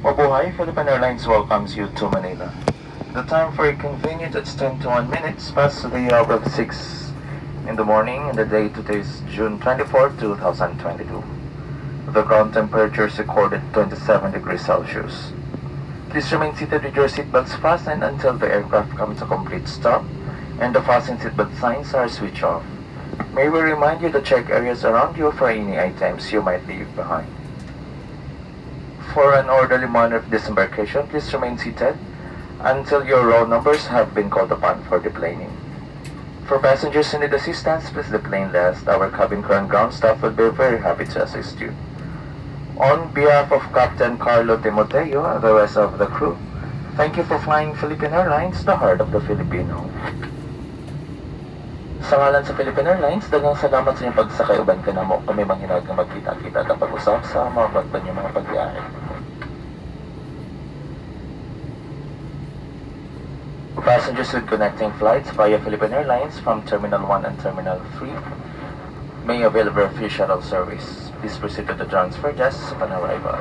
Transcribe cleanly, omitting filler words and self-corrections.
Mabuhay, Philippine Airlines welcomes you to Manila. The time for your convenience is 10 to 1 minutes past the hour of 6 in the morning, and the day today is June 24, 2022. The ground temperature is recorded 27 degrees Celsius. Please remain seated with your seatbelts fastened until the aircraft comes to complete stop and the fasten seatbelt signs are switched off. May we remind you to check areas around you for any items you might leave behind. For an orderly manner of disembarkation, please remain seated until your roll numbers have been called upon for deplaning. For passengers who need assistance, please deplane last. Our cabin crew and ground staff will be very happy to assist you. On behalf of Captain Carlo Timoteo and the rest of the crew, thank you for flying Philippine Airlines, the heart of the Filipino. Sa ngalan sa Philippine Airlines, daghang salamat sa inyong pagsakay uban ka na mo. Kami manghinag na magkita-kita at pag-usap sa mga bagban yung mga pagbiyahe. Passengers with connecting flights via Philippine Airlines from Terminal 1 and Terminal 3 may avail of our free shuttle service. Please proceed to the transfer desk upon arrival.